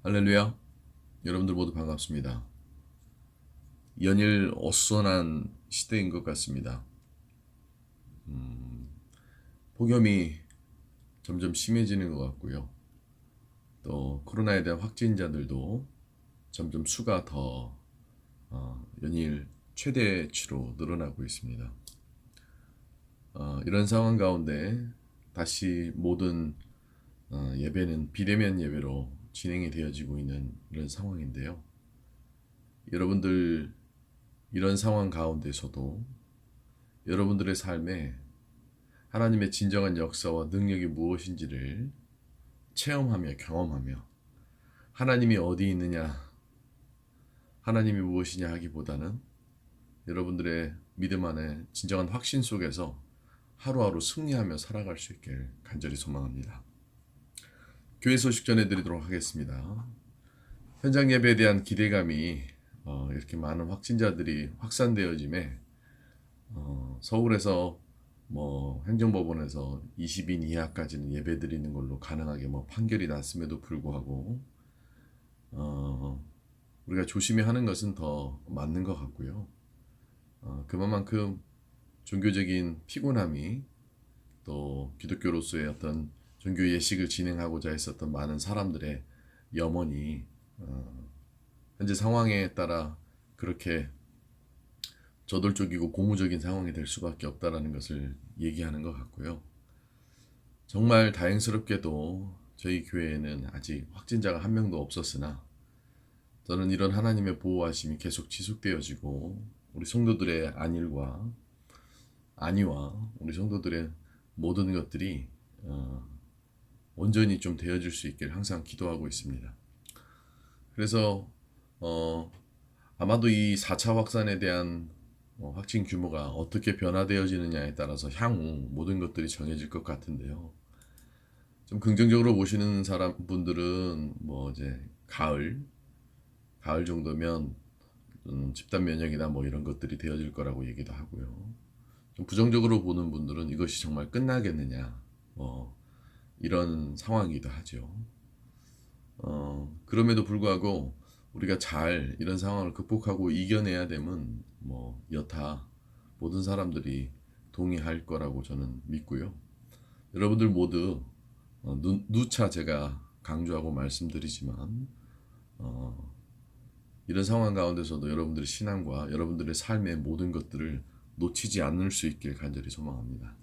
할렐루야. 여러분들 모두 반갑습니다. 연일 어수선한 시대인 것 같습니다. 폭염이 점점 심해지는 것 같고요. 또 코로나에 대한 확진자들도 점점 수가 더 연일 최대치로 늘어나고 있습니다. 이런 상황 가운데 다시 모든 예배는 비대면 예배로 진행이 되어지고 있는 이런 상황인데요. 여러분들 이런 상황 가운데서도 여러분들의 삶에 하나님의 진정한 역사와 능력이 무엇인지를 체험하며 경험하며 하나님이 어디 있느냐, 하나님이 무엇이냐 하기보다는 여러분들의 믿음 안에 진정한 확신 속에서 하루하루 승리하며 살아갈 수 있길 간절히 소망합니다. 교회 소식 전해드리도록 하겠습니다. 현장 예배에 대한 기대감이 이렇게 많은 확진자들이 확산되어짐에 서울에서 행정법원에서 20인 이하까지는 예배 드리는 걸로 가능하게 판결이 났음에도 불구하고 우리가 조심히 하는 것은 더 맞는 것 같고요. 그만큼 종교적인 피곤함이 또 기독교로서의 어떤 종교 예식을 진행하고자 했었던 많은 사람들의 염원이 현재 상황에 따라 그렇게 저돌적이고 고무적인 상황이 될 수밖에 없다라는 것을 얘기하는 것 같고요. 정말 다행스럽게도 저희 교회에는 아직 확진자가 한 명도 없었으나 저는 이런 하나님의 보호하심이 계속 지속되어지고 우리 성도들의 안위와 우리 성도들의 모든 것들이 온전히 좀 되어질 수 있길 항상 기도하고 있습니다. 그래서 아마도 이 4차 확산에 대한 확진 규모가 어떻게 변화되어지느냐에 따라서 향후 모든 것들이 정해질 것 같은데요. 좀 긍정적으로 보시는 분들은 이제 가을 정도면 집단 면역이나 이런 것들이 되어질 거라고 얘기도 하고요. 좀 부정적으로 보는 분들은 이것이 정말 끝나겠느냐 이런 상황이기도 하죠. 그럼에도 불구하고 우리가 잘 이런 상황을 극복하고 이겨내야 되면 여타 모든 사람들이 동의할 거라고 저는 믿고요. 여러분들 모두 누차 제가 강조하고 말씀드리지만 이런 상황 가운데서도 여러분들의 신앙과 여러분들의 삶의 모든 것들을 놓치지 않을 수 있길 간절히 소망합니다.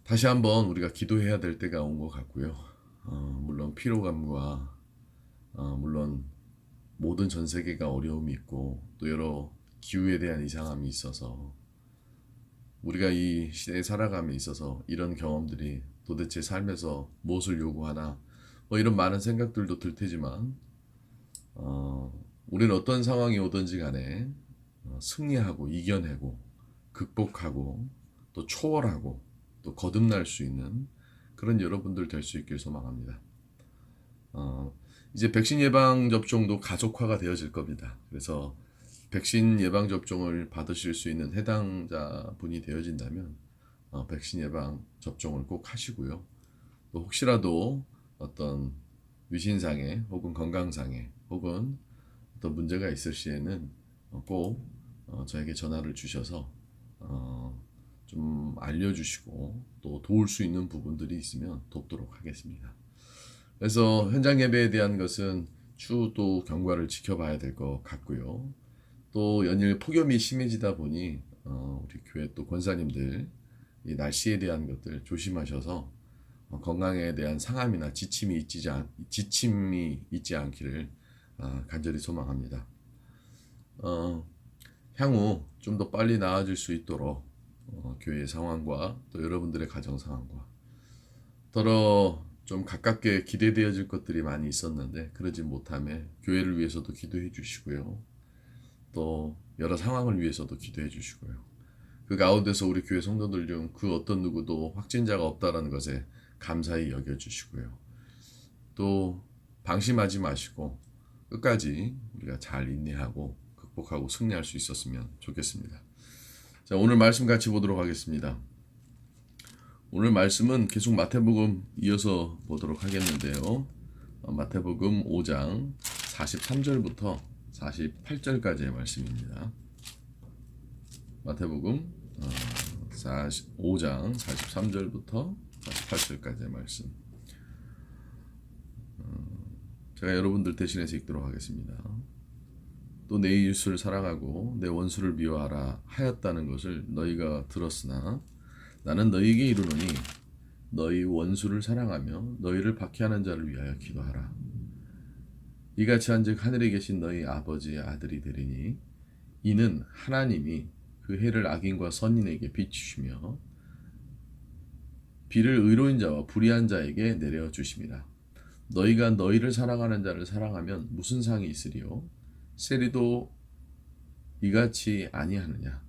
다시 한번 우리가 기도해야 될 때가 온 것 같고요. 물론 피로감과 물론 모든 전 세계가 어려움이 있고 또 여러 기후에 대한 이상함이 있어서 우리가 이 시대에 살아감에 있어서 이런 경험들이 도대체 삶에서 무엇을 요구하나 이런 많은 생각들도 들 테지만 우리는 어떤 상황이 오든지 간에 승리하고 이겨내고 극복하고 또 초월하고 또 거듭날 수 있는 그런 여러분들 될 수 있길 소망합니다. 이제 백신 예방 접종도 가속화가 되어질 겁니다. 그래서 백신 예방 접종을 받으실 수 있는 해당자 분이 되어진다면 백신 예방 접종을 꼭 하시고요. 또 혹시라도 어떤 위신상에 혹은 건강상에 혹은 어떤 문제가 있을 시에는 꼭 저에게 전화를 주셔서 좀 알려주시고 또 도울 수 있는 부분들이 있으면 돕도록 하겠습니다. 그래서 현장 예배에 대한 것은 추후 경과를 지켜봐야 될 것 같고요. 또 연일 폭염이 심해지다 보니 우리 교회 또 권사님들 이 날씨에 대한 것들 조심하셔서 건강에 대한 상함이나 지침이 있지 않기를 간절히 소망합니다. 향후 좀 더 빨리 나아질 수 있도록 교회의 상황과 또 여러분들의 가정 상황과 더러 좀 가깝게 기대되어질 것들이 많이 있었는데 그러지 못함에 교회를 위해서도 기도해 주시고요. 또 여러 상황을 위해서도 기도해 주시고요. 그 가운데서 우리 교회 성도들 중 그 어떤 누구도 확진자가 없다라는 것에 감사히 여겨 주시고요. 또 방심하지 마시고 끝까지 우리가 잘 인내하고 극복하고 승리할 수 있었으면 좋겠습니다. 자, 오늘 말씀 같이 보도록 하겠습니다. 오늘 말씀은 계속 마태복음 이어서 보도록 하겠는데요. 마태복음 5장 43절부터 48절까지의 말씀입니다. 마태복음 5장 43절부터 48절까지의 말씀. 제가 여러분들 대신해서 읽도록 하겠습니다. 또 내 이웃을 사랑하고 내 원수를 미워하라 하였다는 것을 너희가 들었으나 나는 너희에게 이르노니 너희 원수를 사랑하며 너희를 박해하는 자를 위하여 기도하라. 이같이 한즉 하늘에 계신 너희 아버지의 아들이 되리니 이는 하나님이 그 해를 악인과 선인에게 비추시며 비를 의로인 자와 불의한 자에게 내려 주심이라. 너희가 너희를 사랑하는 자를 사랑하면 무슨 상이 있으리요? 세리도 이같이 아니하느냐?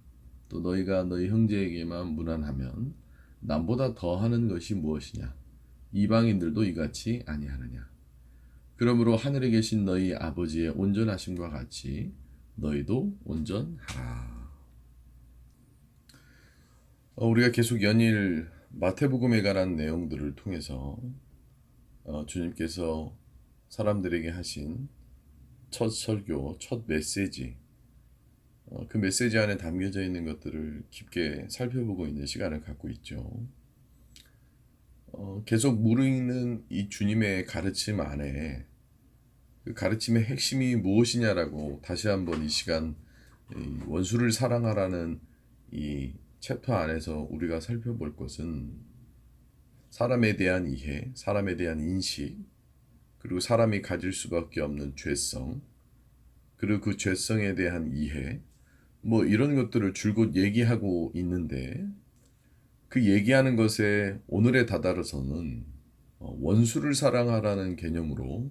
또 너희가 너희 형제에게만 무난하면 남보다 더하는 것이 무엇이냐? 이방인들도 이같이 아니하느냐? 그러므로 하늘에 계신 너희 아버지의 온전하심과 같이 너희도 온전하라. 우리가 계속 연일 마태복음에 관한 내용들을 통해서 주님께서 사람들에게 하신 첫 설교, 첫 메시지, 그 메시지 안에 담겨져 있는 것들을 깊게 살펴보고 있는 시간을 갖고 있죠. 계속 무르익는 이 주님의 가르침 안에 그 가르침의 핵심이 무엇이냐라고 다시 한번 이 시간 원수를 사랑하라는 이 챕터 안에서 우리가 살펴볼 것은 사람에 대한 이해, 사람에 대한 인식, 그리고 사람이 가질 수밖에 없는 죄성, 그리고 그 죄성에 대한 이해, 이런 것들을 줄곧 얘기하고 있는데 그 얘기하는 것에 오늘에 다다라서는 원수를 사랑하라는 개념으로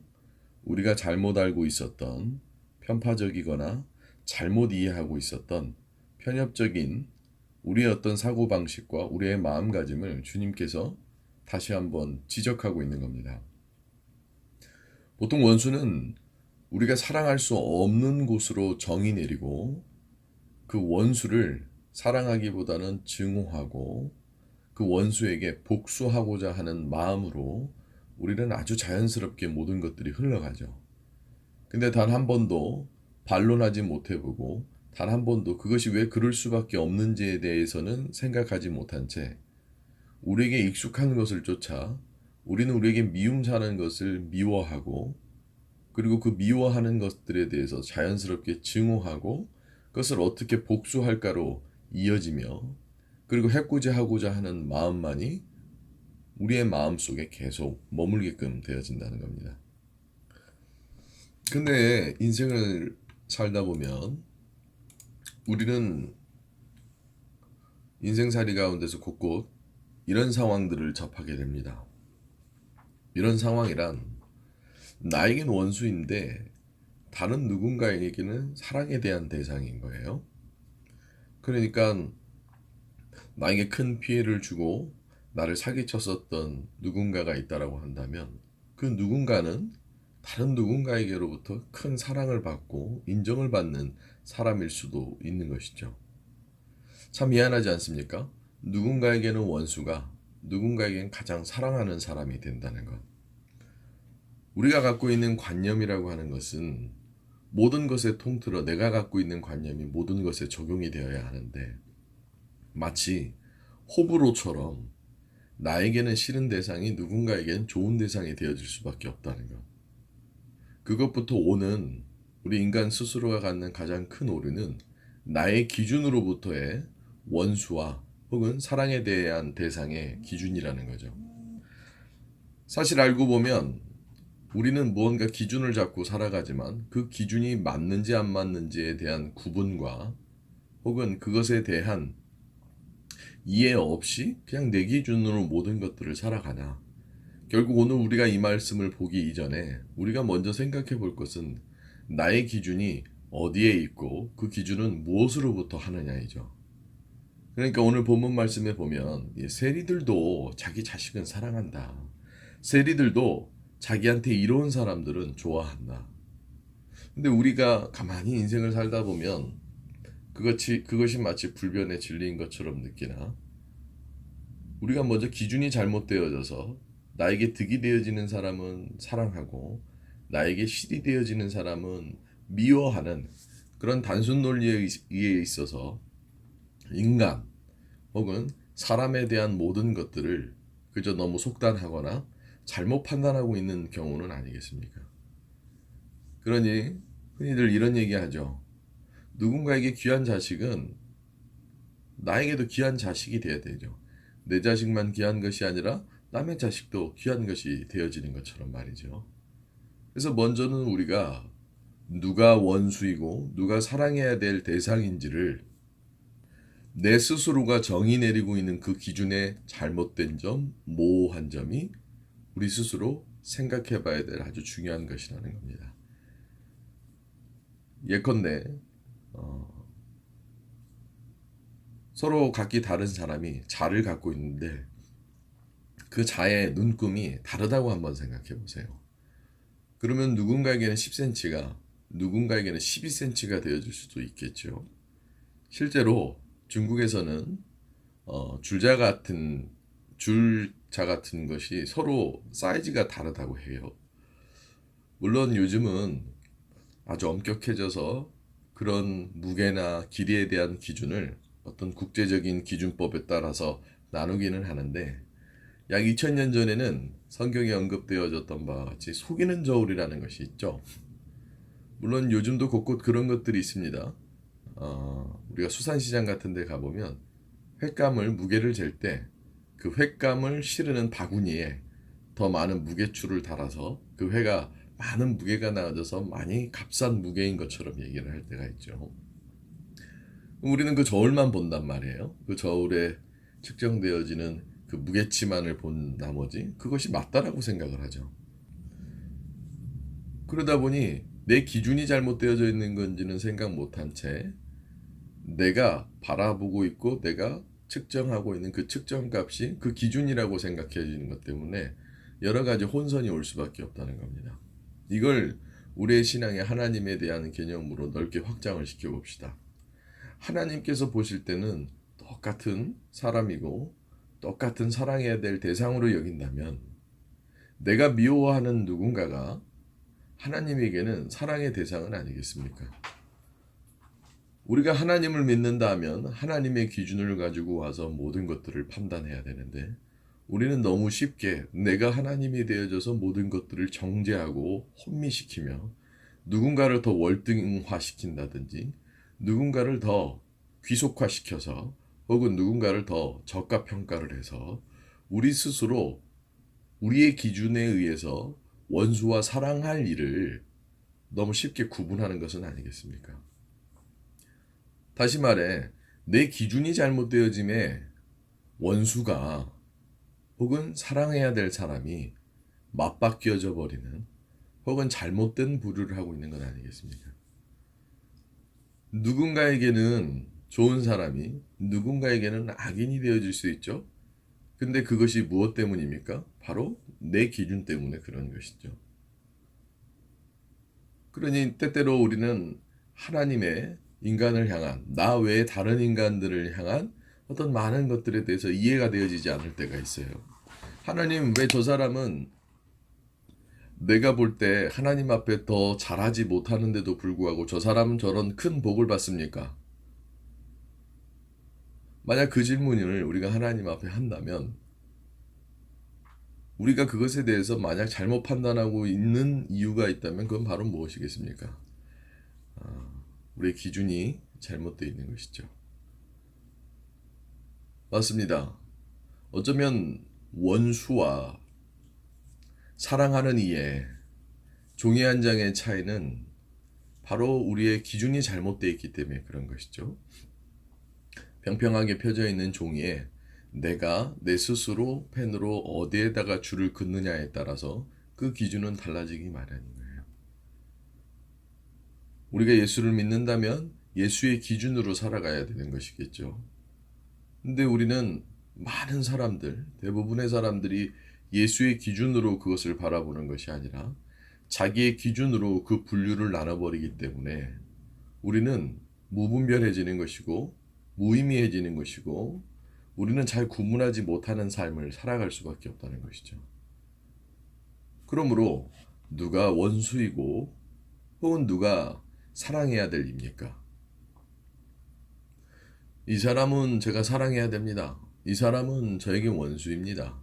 우리가 잘못 알고 있었던 편파적이거나 잘못 이해하고 있었던 편협적인 우리의 어떤 사고방식과 우리의 마음가짐을 주님께서 다시 한번 지적하고 있는 겁니다. 보통 원수는 우리가 사랑할 수 없는 곳으로 정의 내리고 그 원수를 사랑하기보다는 증오하고 그 원수에게 복수하고자 하는 마음으로 우리는 아주 자연스럽게 모든 것들이 흘러가죠. 근데 단 한 번도 반론하지 못해보고 단 한 번도 그것이 왜 그럴 수밖에 없는지에 대해서는 생각하지 못한 채 우리에게 익숙한 것을 쫓아 우리는 우리에게 미움 사는 것을 미워하고 그리고 그 미워하는 것들에 대해서 자연스럽게 증오하고 그것을 어떻게 복수할까로 이어지며 그리고 해코지하고자 하는 마음만이 우리의 마음속에 계속 머물게끔 되어진다는 겁니다. 근데 인생을 살다 보면 우리는 인생살이 가운데서 곳곳 이런 상황들을 접하게 됩니다. 이런 상황이란 나에겐 원수인데 다른 누군가에게는 사랑에 대한 대상인 거예요. 그러니까 나에게 큰 피해를 주고 나를 사기쳤었던 누군가가 있다라고 한다면 그 누군가는 다른 누군가에게로부터 큰 사랑을 받고 인정을 받는 사람일 수도 있는 것이죠. 참 미안하지 않습니까? 누군가에게는 원수가 누군가에겐 가장 사랑하는 사람이 된다는 것. 우리가 갖고 있는 관념이라고 하는 것은 모든 것에 통틀어 내가 갖고 있는 관념이 모든 것에 적용이 되어야 하는데 마치 호불호처럼 나에게는 싫은 대상이 누군가에겐 좋은 대상이 되어질 수밖에 없다는 것. 그것부터 오는 우리 인간 스스로가 갖는 가장 큰 오류는 나의 기준으로부터의 원수와 혹은 사랑에 대한 대상의 기준이라는 거죠. 사실 알고 보면 우리는 무언가 기준을 잡고 살아가지만 그 기준이 맞는지 안 맞는지에 대한 구분과 혹은 그것에 대한 이해 없이 그냥 내 기준으로 모든 것들을 살아가나. 결국 오늘 우리가 이 말씀을 보기 이전에 우리가 먼저 생각해 볼 것은 나의 기준이 어디에 있고 그 기준은 무엇으로부터 하느냐이죠. 그러니까 오늘 본문 말씀에 보면 세리들도 자기 자식은 사랑한다. 세리들도 자기한테 이로운 사람들은 좋아한다. 근데 우리가 가만히 인생을 살다 보면 그것이 마치 불변의 진리인 것처럼 느끼나 우리가 먼저 기준이 잘못되어져서 나에게 득이 되어지는 사람은 사랑하고 나에게 실이 되어지는 사람은 미워하는 그런 단순 논리에 의해 있어서 인간 혹은 사람에 대한 모든 것들을 그저 너무 속단하거나 잘못 판단하고 있는 경우는 아니겠습니까? 그러니 흔히들 이런 얘기하죠. 누군가에게 귀한 자식은 나에게도 귀한 자식이 되어야 되죠. 내 자식만 귀한 것이 아니라 남의 자식도 귀한 것이 되어지는 것처럼 말이죠. 그래서 먼저는 우리가 누가 원수이고 누가 사랑해야 될 대상인지를 내 스스로가 정의 내리고 있는 그 기준에 잘못된 점, 모호한 점이 우리 스스로 생각해 봐야 될 아주 중요한 것이라는 겁니다. 예컨대 서로 각기 다른 사람이 자를 갖고 있는데 그 자의 눈금이 다르다고 한번 생각해 보세요. 그러면 누군가에게는 10cm가 누군가에게는 12cm가 되어질 수도 있겠죠. 실제로 중국에서는 줄자 같은 것이 서로 사이즈가 다르다고 해요. 물론 요즘은 아주 엄격해져서 그런 무게나 길이에 대한 기준을 어떤 국제적인 기준법에 따라서 나누기는 하는데 약 2000년 전에는 성경에 언급되어졌던 바와 같이 속이는 저울이라는 것이 있죠. 물론 요즘도 곳곳 그런 것들이 있습니다. 우리가 수산시장 같은 데 가보면 횟감을 무게를 잴 때 그 횟감을 실으는 바구니에 더 많은 무게추를 달아서 그 회가 많은 무게가 나와져서 많이 값싼 무게인 것처럼 얘기를 할 때가 있죠. 우리는 그 저울만 본단 말이에요. 그 저울에 측정되어지는 그 무게치만을 본 나머지 그것이 맞다라고 생각을 하죠. 그러다 보니 내 기준이 잘못되어져 있는 건지는 생각 못한 채 내가 바라보고 있고 내가 측정하고 있는 그 측정값이 그 기준이라고 생각해지는 것 때문에 여러 가지 혼선이 올 수밖에 없다는 겁니다. 이걸 우리의 신앙의 하나님에 대한 개념으로 넓게 확장을 시켜봅시다. 하나님께서 보실 때는 똑같은 사람이고 똑같은 사랑해야 될 대상으로 여긴다면 내가 미워하는 누군가가 하나님에게는 사랑의 대상은 아니겠습니까? 우리가 하나님을 믿는다 하면 하나님의 기준을 가지고 와서 모든 것들을 판단해야 되는데 우리는 너무 쉽게 내가 하나님이 되어져서 모든 것들을 정죄하고 혼미시키며 누군가를 더 월등화시킨다든지 누군가를 더 귀속화시켜서 혹은 누군가를 더 저가평가를 해서 우리 스스로 우리의 기준에 의해서 원수와 사랑할 일을 너무 쉽게 구분하는 것은 아니겠습니까? 다시 말해 내 기준이 잘못되어짐에 원수가 혹은 사랑해야 될 사람이 맞바뀌어져 버리는 혹은 잘못된 부류를 하고 있는 건 아니겠습니까? 누군가에게는 좋은 사람이 누군가에게는 악인이 되어질 수 있죠. 근데 그것이 무엇 때문입니까? 바로 내 기준 때문에 그런 것이죠. 그러니 때때로 우리는 하나님의 인간을 향한 나 외에 다른 인간들을 향한 어떤 많은 것들에 대해서 이해가 되어지지 않을 때가 있어요. 하나님 왜 저 사람은 내가 볼 때 하나님 앞에 더 잘하지 못하는데도 불구하고 저 사람은 저런 큰 복을 받습니까? 만약 그 질문을 우리가 하나님 앞에 한다면 우리가 그것에 대해서 만약 잘못 판단하고 있는 이유가 있다면 그건 바로 무엇이겠습니까? 우리의 기준이 잘못되어 있는 것이죠. 맞습니다. 어쩌면 원수와 사랑하는 이의 종이 한 장의 차이는 바로 우리의 기준이 잘못되어 있기 때문에 그런 것이죠. 평평하게 펴져 있는 종이에 내가 내 스스로 펜으로 어디에다가 줄을 긋느냐에 따라서 그 기준은 달라지기 마련인 거예요. 우리가 예수를 믿는다면 예수의 기준으로 살아가야 되는 것이겠죠. 근데 우리는 많은 사람들, 대부분의 사람들이 예수의 기준으로 그것을 바라보는 것이 아니라 자기의 기준으로 그 분류를 나눠버리기 때문에 우리는 무분별해지는 것이고 무의미해지는 것이고 우리는 잘 구분하지 못하는 삶을 살아갈 수밖에 없다는 것이죠. 그러므로 누가 원수이고 혹은 누가 사랑해야 될 입니까? 이 사람은 제가 사랑해야 됩니다. 이 사람은 저에게 원수입니다.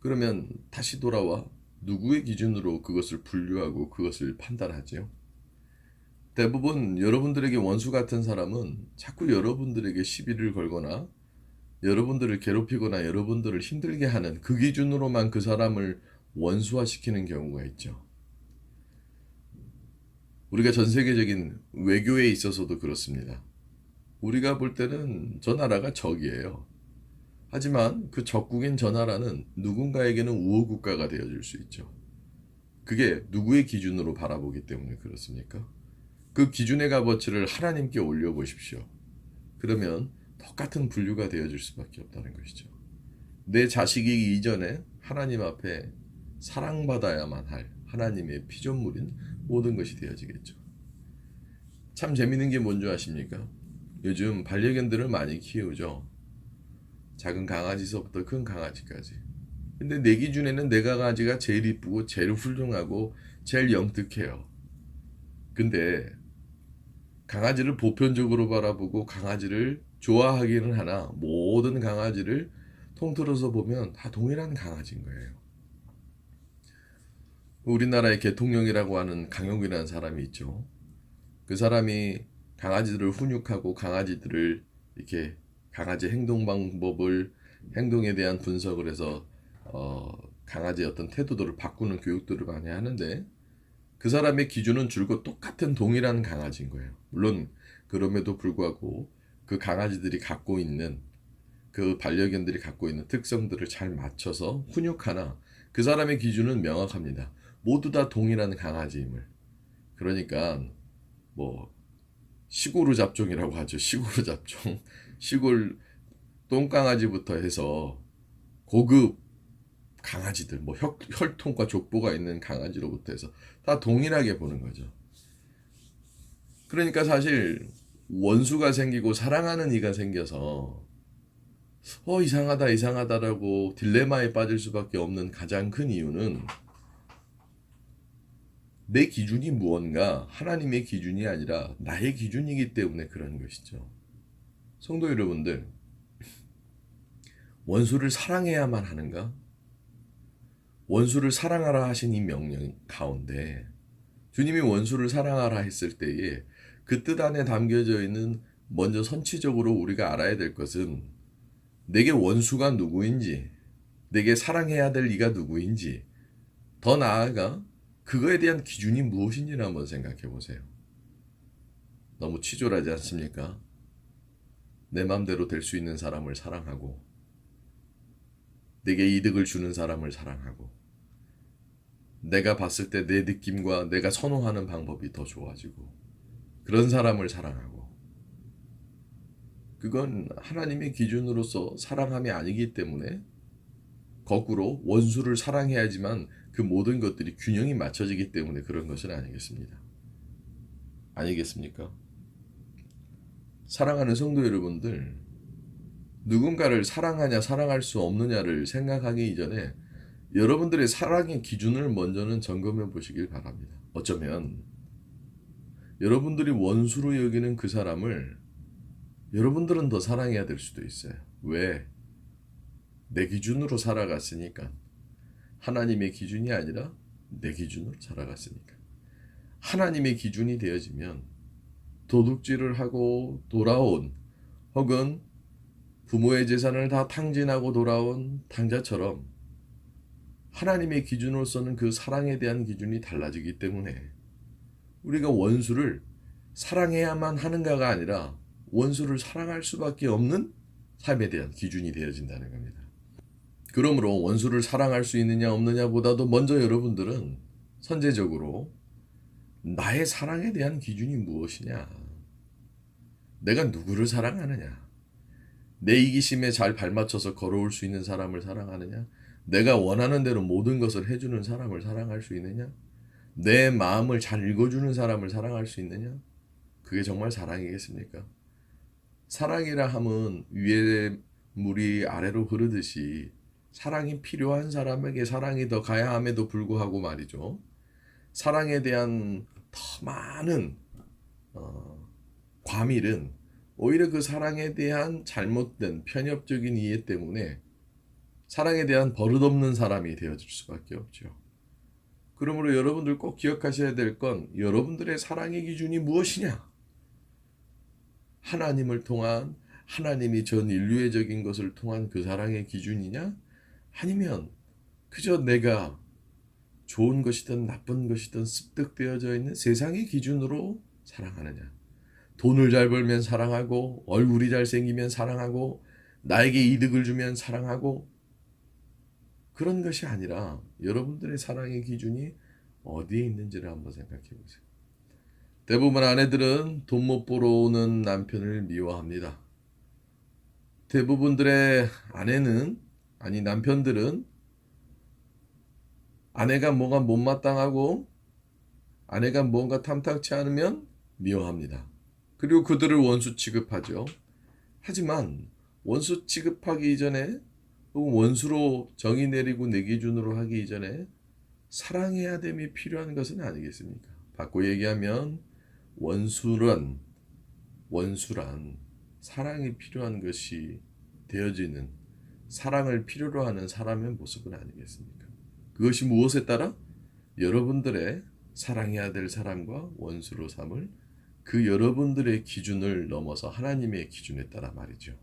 그러면 다시 돌아와 누구의 기준으로 그것을 분류하고 그것을 판단하지요? 대부분 여러분들에게 원수 같은 사람은 자꾸 여러분들에게 시비를 걸거나 여러분들을 괴롭히거나 여러분들을 힘들게 하는 그 기준으로만 그 사람을 원수화시키는 경우가 있죠. 우리가 전 세계적인 외교에 있어서도 그렇습니다. 우리가 볼 때는 저 나라가 적이에요. 하지만 그 적국인 저 나라는 누군가에게는 우호국가가 되어줄 수 있죠. 그게 누구의 기준으로 바라보기 때문에 그렇습니까? 그 기준의 값어치를 하나님께 올려보십시오. 그러면 똑같은 분류가 되어줄 수밖에 없다는 것이죠. 내 자식이기 이전에 하나님 앞에 사랑받아야만 할 하나님의 피조물인 모든 것이 되어지겠죠. 참 재밌는 게 뭔지 아십니까? 요즘 반려견들을 많이 키우죠. 작은 강아지서부터 큰 강아지까지. 근데 내 기준에는 내 강아지가 제일 이쁘고 제일 훌륭하고 제일 영특해요. 근데 강아지를 보편적으로 바라보고 강아지를 좋아하기는 하나 모든 강아지를 통틀어서 보면 다 동일한 강아지인 거예요. 우리나라의 개통령이라고 하는 강용이라는 사람이 있죠. 그 사람이 강아지들을 훈육하고 강아지들을 이렇게 강아지 행동 방법을 행동에 대한 분석을 해서 강아지의 어떤 태도들을 바꾸는 교육들을 많이 하는데 그 사람의 기준은 줄곧 똑같은 동일한 강아지인 거예요. 물론 그럼에도 불구하고 그 강아지들이 갖고 있는 그 반려견들이 갖고 있는 특성들을 잘 맞춰서 훈육하나 그 사람의 기준은 명확합니다. 모두 다 동일한 강아지임을. 그러니까 뭐 시골우 잡종이라고 하죠. 시골우 잡종. 시골 똥강아지부터 해서 고급 강아지들, 뭐 혈통과 족보가 있는 강아지로부터 해서 다 동일하게 보는 거죠. 그러니까 사실 원수가 생기고 사랑하는 이가 생겨서 이상하다 이상하다라고 딜레마에 빠질 수밖에 없는 가장 큰 이유는 내 기준이 무언가 하나님의 기준이 아니라 나의 기준이기 때문에 그런 것이죠. 성도 여러분들, 원수를 사랑해야만 하는가? 원수를 사랑하라 하신 이 명령 가운데 주님이 원수를 사랑하라 했을 때에 그 뜻 안에 담겨져 있는 먼저 선치적으로 우리가 알아야 될 것은 내게 원수가 누구인지, 내게 사랑해야 될 이가 누구인지, 더 나아가 그거에 대한 기준이 무엇인지를 한번 생각해 보세요. 너무 치졸하지 않습니까? 내 맘대로 될 수 있는 사람을 사랑하고 내게 이득을 주는 사람을 사랑하고 내가 봤을 때 내 느낌과 내가 선호하는 방법이 더 좋아지고 그런 사람을 사랑하고 그건 하나님의 기준으로서 사랑함이 아니기 때문에 거꾸로 원수를 사랑해야지만 그 모든 것들이 균형이 맞춰지기 때문에 그런 것은 아니겠습니다. 아니겠습니까? 사랑하는 성도 여러분들, 누군가를 사랑하냐 사랑할 수 없느냐를 생각하기 이전에 여러분들의 사랑의 기준을 먼저는 점검해 보시길 바랍니다. 어쩌면 여러분들이 원수로 여기는 그 사람을 여러분들은 더 사랑해야 될 수도 있어요. 왜? 내 기준으로 살아갔으니까. 하나님의 기준이 아니라 내 기준으로 살아갔으니까. 하나님의 기준이 되어지면 도둑질을 하고 돌아온 혹은 부모의 재산을 다 탕진하고 돌아온 탕자처럼 하나님의 기준으로서는 그 사랑에 대한 기준이 달라지기 때문에 우리가 원수를 사랑해야만 하는가가 아니라 원수를 사랑할 수밖에 없는 삶에 대한 기준이 되어진다는 겁니다. 그러므로 원수를 사랑할 수 있느냐 없느냐보다도 먼저 여러분들은 선제적으로 나의 사랑에 대한 기준이 무엇이냐? 내가 누구를 사랑하느냐? 내 이기심에 잘 발맞춰서 걸어올 수 있는 사람을 사랑하느냐? 내가 원하는 대로 모든 것을 해주는 사람을 사랑할 수 있느냐? 내 마음을 잘 읽어주는 사람을 사랑할 수 있느냐? 그게 정말 사랑이겠습니까? 사랑이라 함은 위에 물이 아래로 흐르듯이 사랑이 필요한 사람에게 사랑이 더 가야 함에도 불구하고 말이죠. 사랑에 대한 더 많은 과밀은 오히려 그 사랑에 대한 잘못된 편협적인 이해 때문에 사랑에 대한 버릇없는 사람이 되어질 수밖에 없죠. 그러므로 여러분들 꼭 기억하셔야 될 건 여러분들의 사랑의 기준이 무엇이냐? 하나님을 통한 하나님이 전 인류애적인 것을 통한 그 사랑의 기준이냐? 아니면 그저 내가 좋은 것이든 나쁜 것이든 습득되어져 있는 세상의 기준으로 사랑하느냐? 돈을 잘 벌면 사랑하고 얼굴이 잘생기면 사랑하고 나에게 이득을 주면 사랑하고 그런 것이 아니라 여러분들의 사랑의 기준이 어디에 있는지를 한번 생각해 보세요. 대부분 아내들은 돈 못 벌어 오는 남편을 미워합니다. 대부분들의 남편들은 아내가 뭔가 못마땅하고 아내가 뭔가 탐탁치 않으면 미워합니다. 그리고 그들을 원수 취급하죠. 하지만 원수 취급하기 이전에 혹은 원수로 정의 내리고 내 기준으로 하기 이전에 사랑해야 됨이 필요한 것은 아니겠습니까? 바꿔 얘기하면 원수란 사랑이 필요한 것이 되어지는 사랑을 필요로 하는 사람의 모습은 아니겠습니까? 그것이 무엇에 따라? 여러분들의 사랑해야 될 사람과 원수로 삼을 그 여러분들의 기준을 넘어서 하나님의 기준에 따라 말이죠.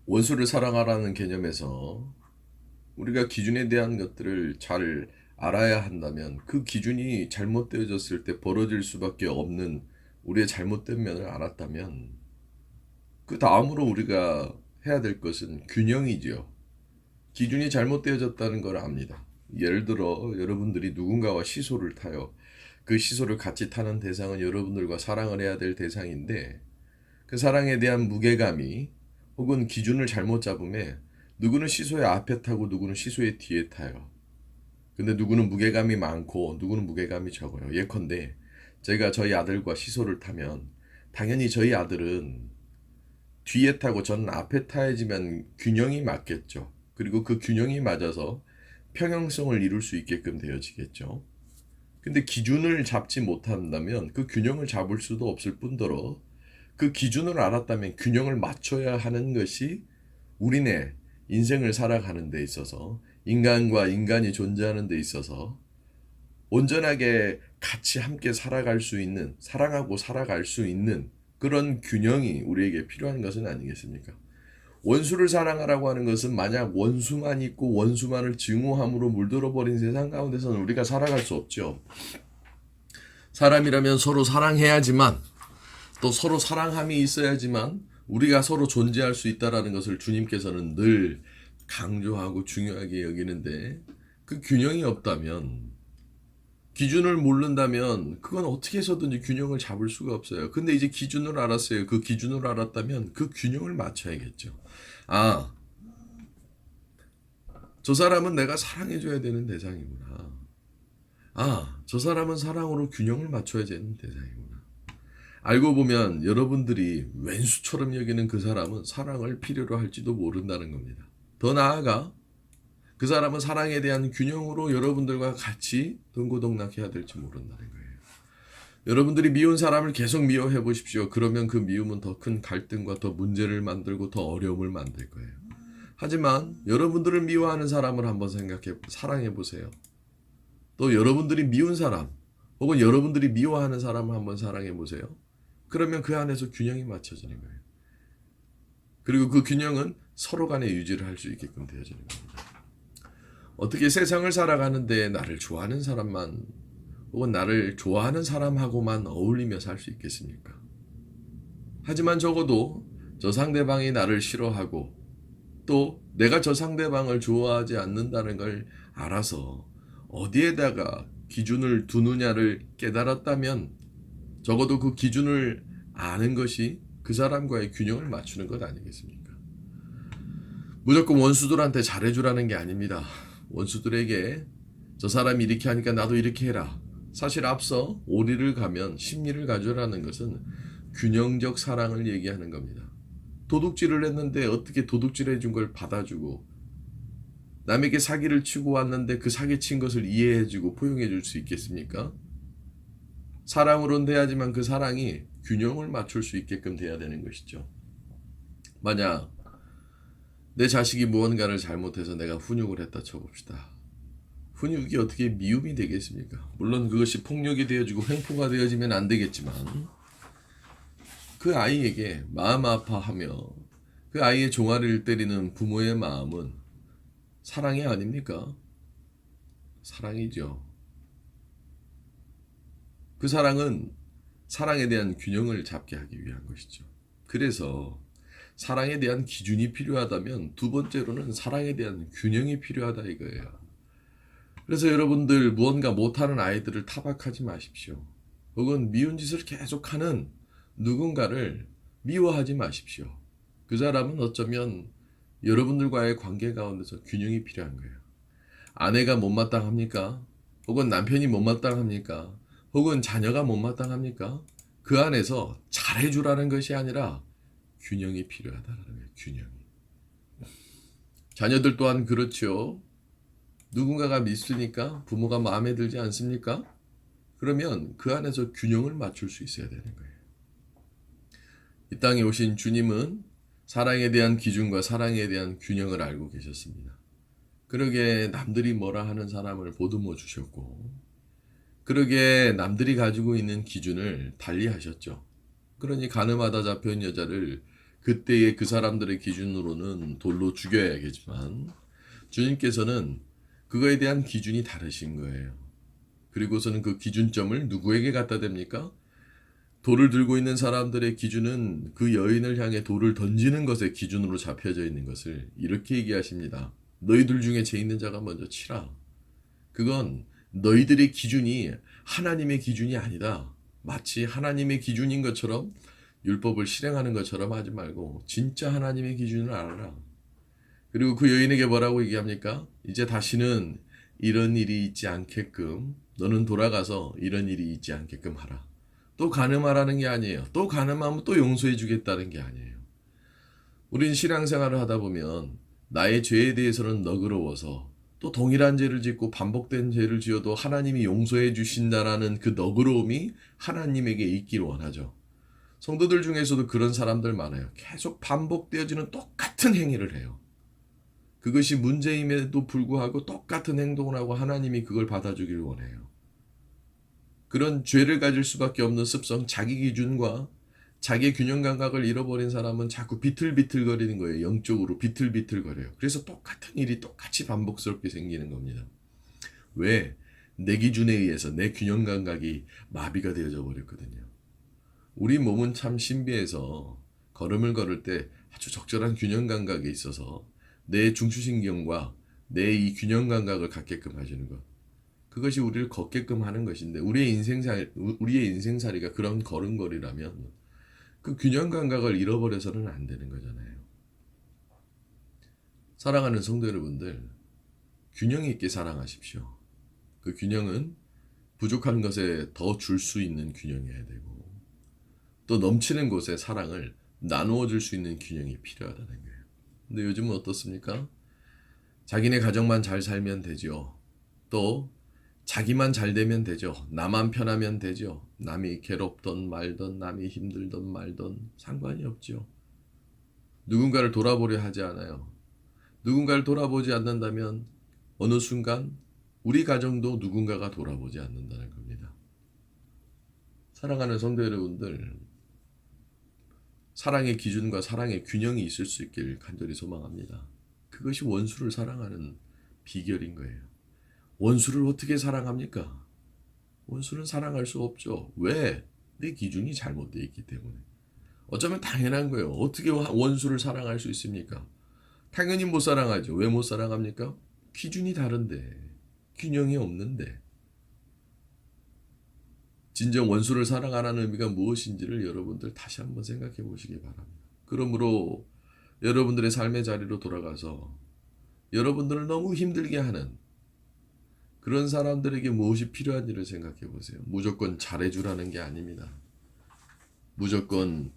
원수를 사랑하라는 개념에서 우리가 기준에 대한 것들을 잘 알아야 한다면 그 기준이 잘못되어졌을 때 벌어질 수밖에 없는 우리의 잘못된 면을 알았다면 그 다음으로 우리가 해야 될 것은 균형이죠. 기준이 잘못되어졌다는 걸 압니다. 예를 들어 여러분들이 누군가와 시소를 타요. 그 시소를 같이 타는 대상은 여러분들과 사랑을 해야 될 대상인데 그 사랑에 대한 무게감이 혹은 기준을 잘못 잡음에 누구는 시소의 앞에 타고 누구는 시소의 뒤에 타요. 근데 누구는 무게감이 많고 누구는 무게감이 적어요. 예컨대 제가 저희 아들과 시소를 타면 당연히 저희 아들은 뒤에 타고 저는 앞에 타야지만 균형이 맞겠죠. 그리고 그 균형이 맞아서 평형성을 이룰 수 있게끔 되어지겠죠. 근데 기준을 잡지 못한다면 그 균형을 잡을 수도 없을 뿐더러 그 기준을 알았다면 균형을 맞춰야 하는 것이 우리네 인생을 살아가는 데 있어서 인간과 인간이 존재하는 데 있어서 온전하게 같이 함께 살아갈 수 있는 사랑하고 살아갈 수 있는 그런 균형이 우리에게 필요한 것은 아니겠습니까? 원수를 사랑하라고 하는 것은 만약 원수만 있고 원수만을 증오함으로 물들어버린 세상 가운데서는 우리가 살아갈 수 없죠. 사람이라면 서로 사랑해야지만 또 서로 사랑함이 있어야지만 우리가 서로 존재할 수 있다는 것을 주님께서는 늘 강조하고 중요하게 여기는데 그 균형이 없다면 기준을 모른다면 그건 어떻게 해서든지 균형을 잡을 수가 없어요. 근데 이제 기준을 알았어요. 그 기준을 알았다면 그 균형을 맞춰야겠죠. 아, 저 사람은 내가 사랑해줘야 되는 대상이구나. 아, 저 사람은 사랑으로 균형을 맞춰야 되는 대상이구나. 알고 보면 여러분들이 왼수처럼 여기는 그 사람은 사랑을 필요로 할지도 모른다는 겁니다. 더 나아가 그 사람은 사랑에 대한 균형으로 여러분들과 같이 동고동락해야 될지 모른다는 거예요. 여러분들이 미운 사람을 계속 미워해 보십시오. 그러면 그 미움은 더 큰 갈등과 더 문제를 만들고 더 어려움을 만들 거예요. 하지만 여러분들을 미워하는 사람을 한번 사랑해 보세요. 또 여러분들이 미운 사람 혹은 여러분들이 미워하는 사람을 한번 사랑해 보세요. 그러면 그 안에서 균형이 맞춰지는 거예요. 그리고 그 균형은 서로 간에 유지를 할 수 있게끔 되어지는 겁니다. 어떻게 세상을 살아가는데 나를 좋아하는 사람만 혹은 나를 좋아하는 사람하고만 어울리며 살 수 있겠습니까? 하지만 적어도 저 상대방이 나를 싫어하고 또 내가 저 상대방을 좋아하지 않는다는 걸 알아서 어디에다가 기준을 두느냐를 깨달았다면 적어도 그 기준을 아는 것이 그 사람과의 균형을 맞추는 것 아니겠습니까? 무조건 원수들한테 잘해주라는 게 아닙니다. 원수들에게 저 사람이 이렇게 하니까 나도 이렇게 해라. 사실 앞서 오리를 가면 심리를 가져라는 것은 균형적 사랑을 얘기하는 겁니다. 도둑질을 했는데 어떻게 도둑질해 준 걸 받아주고 남에게 사기를 치고 왔는데 그 사기친 것을 이해해주고 포용해줄 수 있겠습니까? 사랑으로는 돼야지만 그 사랑이 균형을 맞출 수 있게끔 돼야 되는 것이죠. 만약 내 자식이 무언가를 잘못해서 내가 훈육을 했다 쳐봅시다. 훈육이 어떻게 미움이 되겠습니까? 물론 그것이 폭력이 되어지고 횡포가 되어지면 안 되겠지만 그 아이에게 마음 아파하며 그 아이의 종아리를 때리는 부모의 마음은 사랑이 아닙니까? 사랑이죠. 그 사랑은 사랑에 대한 균형을 잡게 하기 위한 것이죠. 그래서 사랑에 대한 기준이 필요하다면 두 번째로는 사랑에 대한 균형이 필요하다 이거예요. 그래서 여러분들 무언가 못하는 아이들을 타박하지 마십시오. 혹은 미운 짓을 계속하는 누군가를 미워하지 마십시오. 그 사람은 어쩌면 여러분들과의 관계 가운데서 균형이 필요한 거예요. 아내가 못마땅합니까? 혹은 남편이 못마땅합니까? 혹은 자녀가 못마땅합니까? 그 안에서 잘해주라는 것이 아니라 균형이 필요하다는 거예요. 균형이. 자녀들 또한 그렇죠. 누군가가 미스니까 부모가 마음에 들지 않습니까? 그러면 그 안에서 균형을 맞출 수 있어야 되는 거예요. 이 땅에 오신 주님은 사랑에 대한 기준과 사랑에 대한 균형을 알고 계셨습니다. 그러게 남들이 뭐라 하는 사람을 보듬어 주셨고, 그러게 남들이 가지고 있는 기준을 달리 하셨죠. 그러니 가늠하다 잡혀온 여자를 그때의 그 사람들의 기준으로는 돌로 죽여야겠지만 주님께서는 그거에 대한 기준이 다르신 거예요. 그리고서는 그 기준점을 누구에게 갖다 댑니까? 돌을 들고 있는 사람들의 기준은 그 여인을 향해 돌을 던지는 것의 기준으로 잡혀져 있는 것을 이렇게 얘기하십니다. 너희들 중에 죄 있는 자가 먼저 치라. 그건 너희들의 기준이 하나님의 기준이 아니다. 마치 하나님의 기준인 것처럼 율법을 실행하는 것처럼 하지 말고 진짜 하나님의 기준을 알아라. 그리고 그 여인에게 뭐라고 얘기합니까? 이제 다시는 이런 일이 있지 않게끔 너는 돌아가서 이런 일이 있지 않게끔 하라. 또 간음하라는 게 아니에요. 또 간음하면 또 용서해 주겠다는 게 아니에요. 우린 신앙생활을 하다 보면 나의 죄에 대해서는 너그러워서 또 동일한 죄를 짓고 반복된 죄를 지어도 하나님이 용서해 주신다라는 그 너그러움이 하나님에게 있기를 원하죠. 성도들 중에서도 그런 사람들 많아요. 계속 반복되어지는 똑같은 행위를 해요. 그것이 문제임에도 불구하고 똑같은 행동을 하고 하나님이 그걸 받아주기를 원해요. 그런 죄를 가질 수밖에 없는 습성, 자기 기준과 자기의 균형 감각을 잃어버린 사람은 자꾸 비틀비틀거리는 거예요. 영적으로 비틀비틀거려요. 그래서 똑같은 일이 똑같이 반복스럽게 생기는 겁니다. 왜? 내 기준에 의해서 내 균형 감각이 마비가 되어져 버렸거든요. 우리 몸은 참 신비해서 걸음을 걸을 때 아주 적절한 균형 감각에 있어서 내 중추신경과 내 이 균형 감각을 갖게끔 해주는 것. 그것이 우리를 걷게끔 하는 것인데 우리의 인생살이가 그런 걸음걸이라면 그 균형 감각을 잃어버려서는 안 되는 거잖아요. 사랑하는 성도 여러분들, 균형 있게 사랑하십시오. 그 균형은 부족한 것에 더 줄 수 있는 균형이어야 되고 또 넘치는 곳에 사랑을 나누어 줄 수 있는 균형이 필요하다는 거예요. 근데 요즘은 어떻습니까? 자기네 가정만 잘 살면 되죠. 또 자기만 잘 되면 되죠. 나만 편하면 되죠. 남이 괴롭던 말던 남이 힘들던 말던 상관이 없죠. 누군가를 돌아보려 하지 않아요. 누군가를 돌아보지 않는다면 어느 순간 우리 가정도 누군가가 돌아보지 않는다는 겁니다. 사랑하는 성도 여러분들, 사랑의 기준과 사랑의 균형이 있을 수 있기를 간절히 소망합니다. 그것이 원수를 사랑하는 비결인 거예요. 원수를 어떻게 사랑합니까? 원수는 사랑할 수 없죠. 왜? 내 기준이 잘못되어 있기 때문에. 어쩌면 당연한 거예요. 어떻게 원수를 사랑할 수 있습니까? 당연히 못 사랑하죠. 왜 못 사랑합니까? 기준이 다른데, 균형이 없는데. 진정 원수를 사랑하라는 의미가 무엇인지를 여러분들 다시 한번 생각해 보시기 바랍니다. 그러므로 여러분들의 삶의 자리로 돌아가서 여러분들을 너무 힘들게 하는 그런 사람들에게 무엇이 필요한지를 생각해 보세요. 무조건 잘해주라는 게 아닙니다. 무조건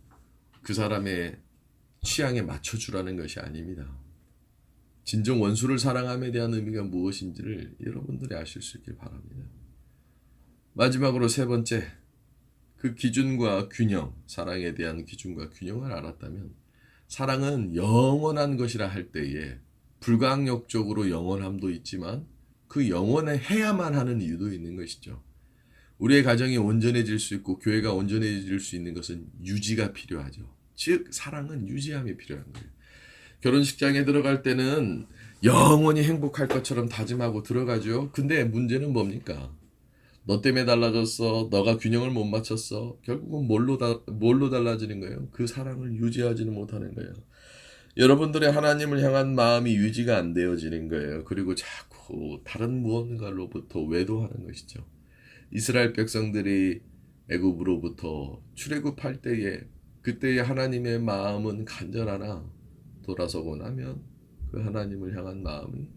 그 사람의 취향에 맞춰주라는 것이 아닙니다. 진정 원수를 사랑함에 대한 의미가 무엇인지를 여러분들이 아실 수 있길 바랍니다. 마지막으로 세 번째, 그 기준과 균형, 사랑에 대한 기준과 균형을 알았다면 사랑은 영원한 것이라 할 때에 불가항력적으로 영원함도 있지만 그 영원해야만 하는 이유도 있는 것이죠. 우리의 가정이 온전해질 수 있고 교회가 온전해질 수 있는 것은 유지가 필요하죠. 즉 사랑은 유지함이 필요한 거예요. 결혼식장에 들어갈 때는 영원히 행복할 것처럼 다짐하고 들어가죠. 근데 문제는 뭡니까? 너 때문에 달라졌어. 너가 균형을 못 맞췄어. 결국은 뭘로 달라지는 거예요? 그 사랑을 유지하지는 못하는 거예요. 여러분들의 하나님을 향한 마음이 유지가 안 되어지는 거예요. 그리고 자꾸 다른 무언가로부터 외도하는 것이죠. 이스라엘 백성들이 애굽으로부터 출애굽할 때에 그때의 하나님의 마음은 간절하나 돌아서고 나면 그 하나님을 향한 마음이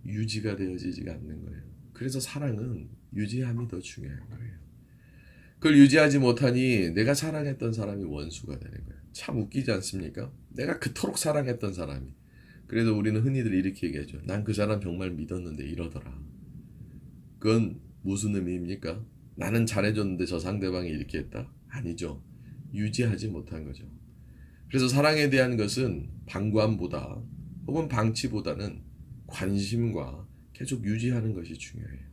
유지가 되어지지가 않는 거예요. 그래서 사랑은 유지함이 더 중요한 거예요. 그걸 유지하지 못하니 내가 사랑했던 사람이 원수가 되는 거예요. 참 웃기지 않습니까? 내가 그토록 사랑했던 사람이. 그래서 우리는 흔히들 이렇게 얘기하죠. 난 그 사람 정말 믿었는데 이러더라. 그건 무슨 의미입니까? 나는 잘해줬는데 저 상대방이 이렇게 했다? 아니죠. 유지하지 못한 거죠. 그래서 사랑에 대한 것은 방관보다 혹은 방치보다는 관심과 계속 유지하는 것이 중요해요.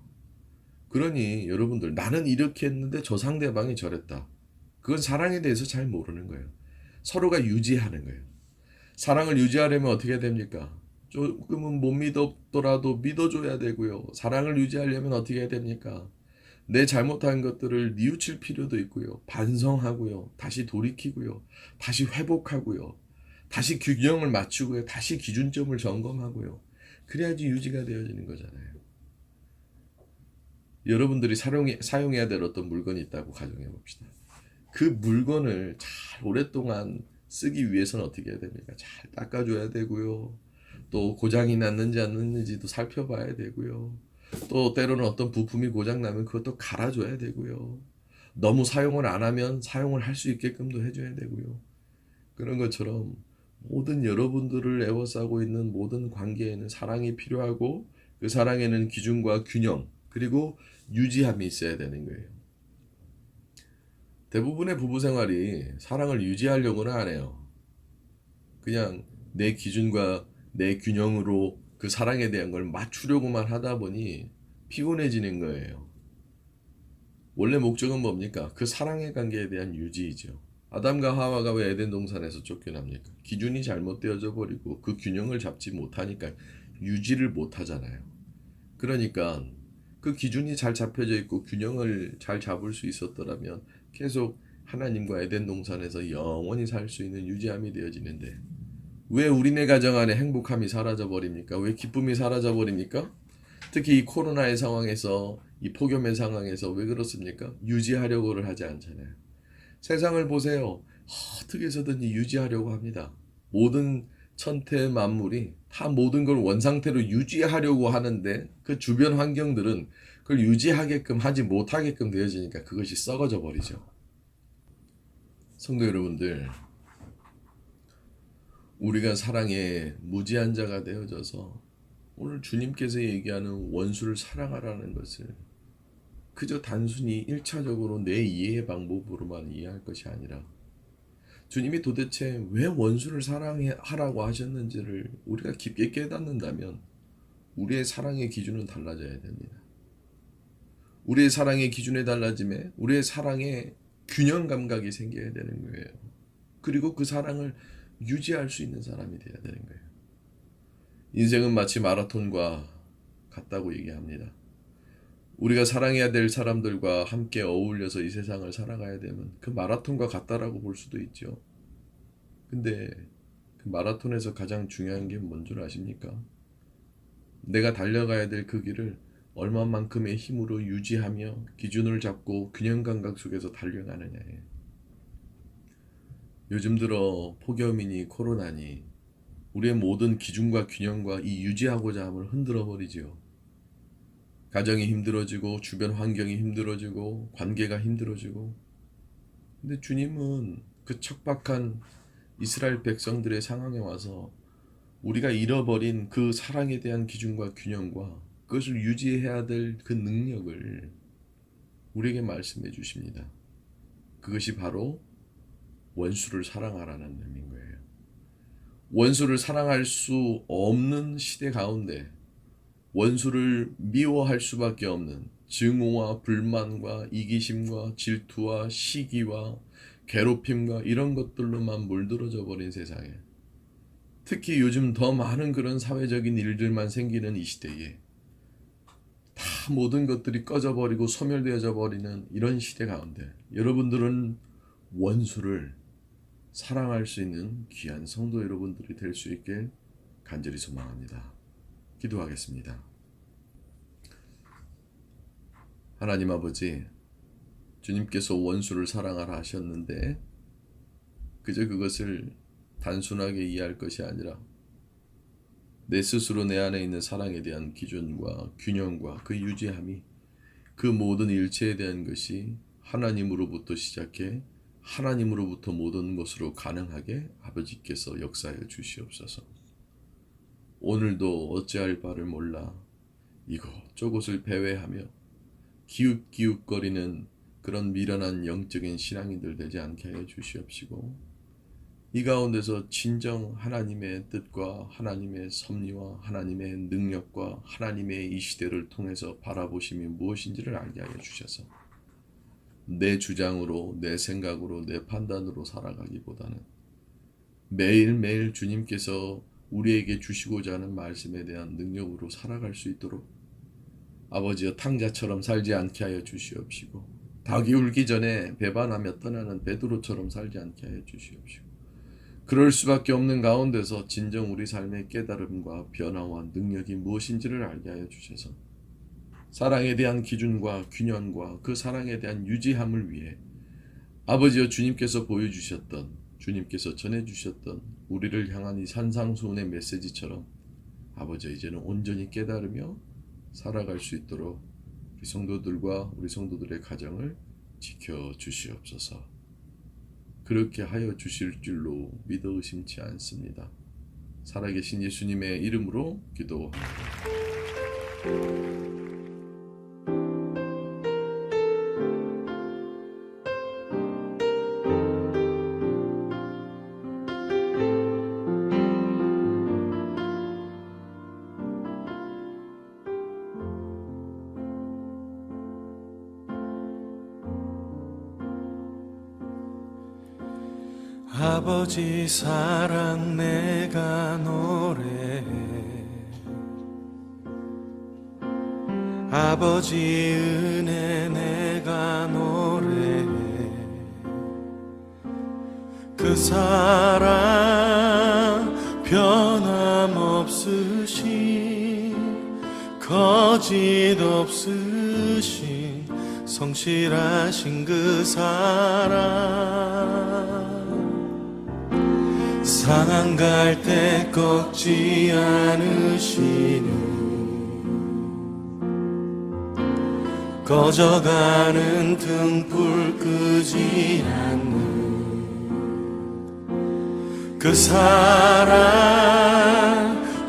그러니 여러분들 나는 이렇게 했는데 저 상대방이 저랬다. 그건 사랑에 대해서 잘 모르는 거예요. 서로가 유지하는 거예요. 사랑을 유지하려면 어떻게 됩니까? 조금은 못 믿었더라도 믿어줘야 되고요. 사랑을 유지하려면 어떻게 해야 됩니까? 내 잘못한 것들을 뉘우칠 필요도 있고요. 반성하고요. 다시 돌이키고요. 다시 회복하고요. 다시 균형을 맞추고요. 다시 기준점을 점검하고요. 그래야지 유지가 되어지는 거잖아요. 여러분들이 사용해야 될 어떤 물건이 있다고 가정해 봅시다. 그 물건을 잘 오랫동안 쓰기 위해서는 어떻게 해야 됩니까? 잘 닦아줘야 되고요. 또 고장이 났는지 안 났는지도 살펴봐야 되고요. 또 때로는 어떤 부품이 고장 나면 그것도 갈아줘야 되고요. 너무 사용을 안 하면 사용을 할 수 있게끔도 해줘야 되고요. 그런 것처럼 모든 여러분들을 에워싸고 있는 모든 관계에는 사랑이 필요하고 그 사랑에는 기준과 균형 그리고 유지함이 있어야 되는 거예요. 대부분의 부부 생활이 사랑을 유지하려고는 안 해요. 그냥 내 기준과 내 균형으로 그 사랑에 대한 걸 맞추려고만 하다 보니 피곤해지는 거예요. 원래 목적은 뭡니까? 그 사랑의 관계에 대한 유지이죠. 아담과 하와가 왜 에덴 동산에서 쫓겨납니까? 기준이 잘못되어져 버리고 그 균형을 잡지 못하니까 유지를 못하잖아요. 그러니까 그 기준이 잘 잡혀져 있고 균형을 잘 잡을 수 있었더라면 계속 하나님과 에덴 동산에서 영원히 살 수 있는 유지함이 되어지는데 왜 우리네 가정 안에 행복함이 사라져 버립니까? 왜 기쁨이 사라져 버립니까? 특히 이 코로나의 상황에서 이 폭염의 상황에서 왜 그렇습니까? 유지하려고를 하지 않잖아요. 세상을 보세요. 어떻게 해서든지 유지하려고 합니다. 모든 천태 만물이 다 모든 걸 원상태로 유지하려고 하는데 그 주변 환경들은 그걸 유지하게끔 하지 못하게끔 되어지니까 그것이 썩어져 버리죠. 성도 여러분들, 우리가 사랑의 무지한 자가 되어져서 오늘 주님께서 얘기하는 원수를 사랑하라는 것을 그저 단순히 일차적으로 내 이해의 방법으로만 이해할 것이 아니라 주님이 도대체 왜 원수를 사랑하라고 하셨는지를 우리가 깊게 깨닫는다면 우리의 사랑의 기준은 달라져야 됩니다. 우리의 사랑의 기준에 달라짐에 우리의 사랑의 균형 감각이 생겨야 되는 거예요. 그리고 그 사랑을 유지할 수 있는 사람이 되어야 되는 거예요. 인생은 마치 마라톤과 같다고 얘기합니다. 우리가 사랑해야 될 사람들과 함께 어울려서 이 세상을 살아가야 되면 그 마라톤과 같다라고 볼 수도 있죠. 근데 그 마라톤에서 가장 중요한 게 뭔 줄 아십니까? 내가 달려가야 될 그 길을 얼마만큼의 힘으로 유지하며 기준을 잡고 균형 감각 속에서 달려가느냐예요. 요즘 들어 폭염이니 코로나니 우리의 모든 기준과 균형과 이 유지하고자 함을 흔들어 버리지요. 가정이 힘들어지고 주변 환경이 힘들어지고 관계가 힘들어지고 근데 주님은 그 척박한 이스라엘 백성들의 상황에 와서 우리가 잃어버린 그 사랑에 대한 기준과 균형과 그것을 유지해야 될 그 능력을 우리에게 말씀해 주십니다. 그것이 바로 원수를 사랑하라는 의미인 거예요. 원수를 사랑할 수 없는 시대 가운데 원수를 미워할 수밖에 없는 증오와 불만과 이기심과 질투와 시기와 괴롭힘과 이런 것들로만 물들어져 버린 세상에, 특히 요즘 더 많은 그런 사회적인 일들만 생기는 이 시대에 다 모든 것들이 꺼져버리고 소멸되어져 버리는 이런 시대 가운데 여러분들은 원수를 사랑할 수 있는 귀한 성도 여러분들이 될 수 있길 간절히 소망합니다. 기도하겠습니다. 하나님 아버지, 주님께서 원수를 사랑하라 하셨는데 그저 그것을 단순하게 이해할 것이 아니라 내 스스로 내 안에 있는 사랑에 대한 기준과 균형과 그 유지함이 그 모든 일체에 대한 것이 하나님으로부터 시작해 하나님으로부터 모든 것으로 가능하게 아버지께서 역사해 주시옵소서. 오늘도 어찌할 바를 몰라 이곳저곳을 배회하며 기웃기웃거리는 그런 미련한 영적인 신앙인들 되지 않게 하여 주시옵시고, 이 가운데서 진정 하나님의 뜻과 하나님의 섭리와 하나님의 능력과 하나님의 이 시대를 통해서 바라보심이 무엇인지를 알게 하여 주셔서 내 주장으로, 내 생각으로, 내 판단으로 살아가기보다는 매일매일 주님께서 우리에게 주시고자 하는 말씀에 대한 능력으로 살아갈 수 있도록 아버지여 탕자처럼 살지 않게 하여 주시옵시고, 닭이 울기 전에 배반하며 떠나는 베드로처럼 살지 않게 하여 주시옵시고, 그럴 수밖에 없는 가운데서 진정 우리 삶의 깨달음과 변화와 능력이 무엇인지를 알게 하여 주셔서 사랑에 대한 기준과 균형과 그 사랑에 대한 유지함을 위해 아버지여 주님께서 보여주셨던, 주님께서 전해주셨던 우리를 향한 이 산상수훈의 메시지처럼 아버지여 이제는 온전히 깨달으며 살아갈 수 있도록 우리 성도들과 우리 성도들의 가정을 지켜주시옵소서. 그렇게 하여 주실 줄로 믿어 의심치 않습니다. 살아계신 예수님의 이름으로 기도합니다. 아버지 사랑 내가 노래해, 아버지 은혜 내가 노래해, 그 사랑 변함없으신 거짓 없으신 성실하신 그 사랑, 상한 갈 때 꺾지 않으시는, 꺼져가는 등불 끄지 않는 그 사랑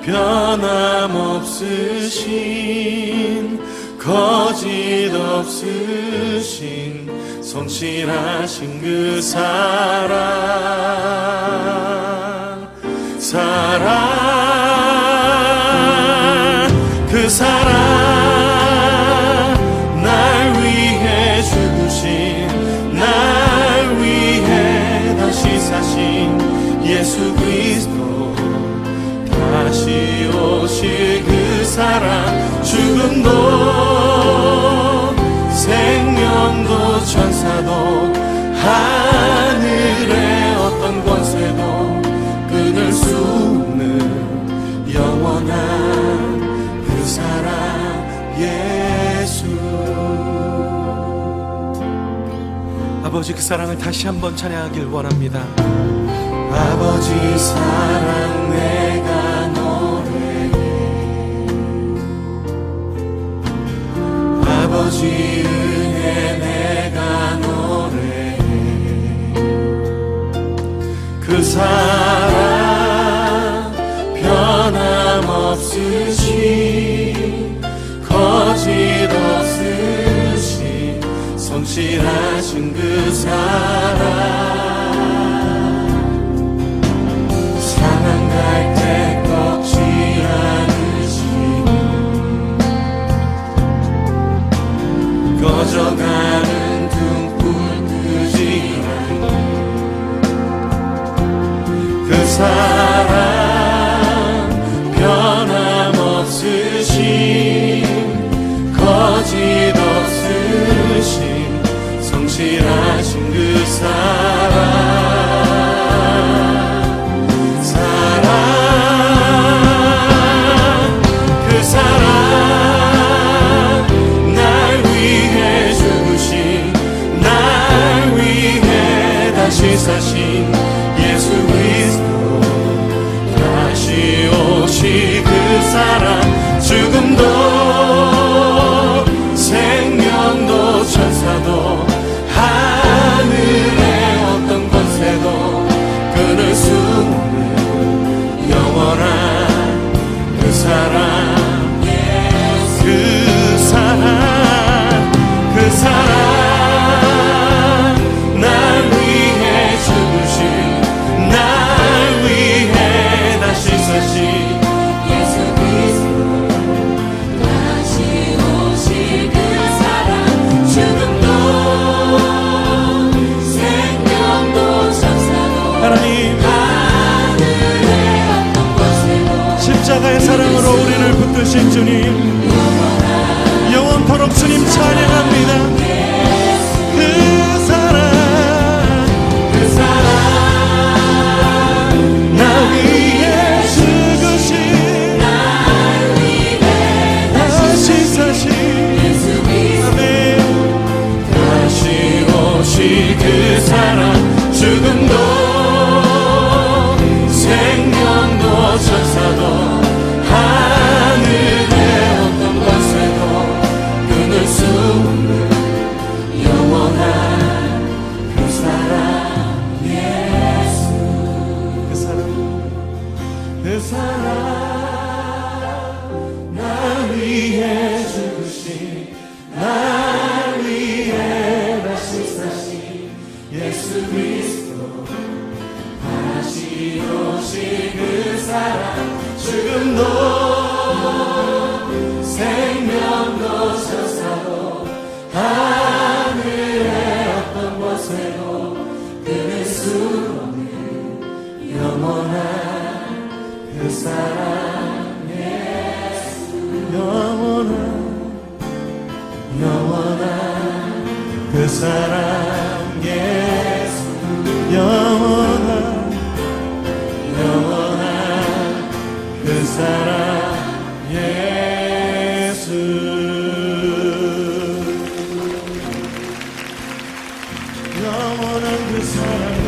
변함없으신 거짓 없으신 성실하신 그 그 사랑 날 위해 죽으신, 날 위해 다시 사신 예수 그리스도, 다시 오실 그 사랑, 죽음도 생명도 천사도 하늘의 어떤 권세도 끊을 수 없는 영원한 그 사랑 예수. 아버지 그 사랑을 다시 한번 찬양하길 원합니다. 아버지 사랑 내가 노래해, 아버지 은혜 내가 노래해, 그 사랑 성실하신 그 사랑 상한 갈 때 꺾지 않으시고 꺼져가는 등불 끄지 않고 그 사랑 변함없으신 거짓 없으신 성실하신 그 사랑 그 사랑 날 위해 죽으신 날 위해 다시 사신 예수 그리스도 다시 오실 그 사랑 죽음도 생명도 천사도 하늘의 어떤 권세도 끊을 수 없는 영원한 그 사랑 그 사랑 그 사랑 날 위해 죽으신 날 위해 다시 사신 예수 그리스도 다시 오실 그 사랑 죽음도 생명도 천사도 하나님 하늘의 어떤 권세도 십자가의 사랑으로 우리를 붙드신 주님 영원토록 주님 찬양합니다. 그 사랑 그 사랑 나 위해 죽으신 날 위해 다시 사신 예수 그리스도 아멘 다시 오실 그 사랑 죽음도 생명도 천사도 하늘의 어떤 권세도 끊을 수 없는 영원한 그 사랑 예수 그 사랑 그 사랑 날 위해 죽으신 날 위해 다시 사신 예수 그리스도 다시 오실 그 사랑 죽음도 생명도 천사도 하늘의 어떤 권세도 끊을 수 없는 영원한 그 사랑 예수 영원한 그 사랑 예수 영원한 그 사랑 예수 영원한 그 사랑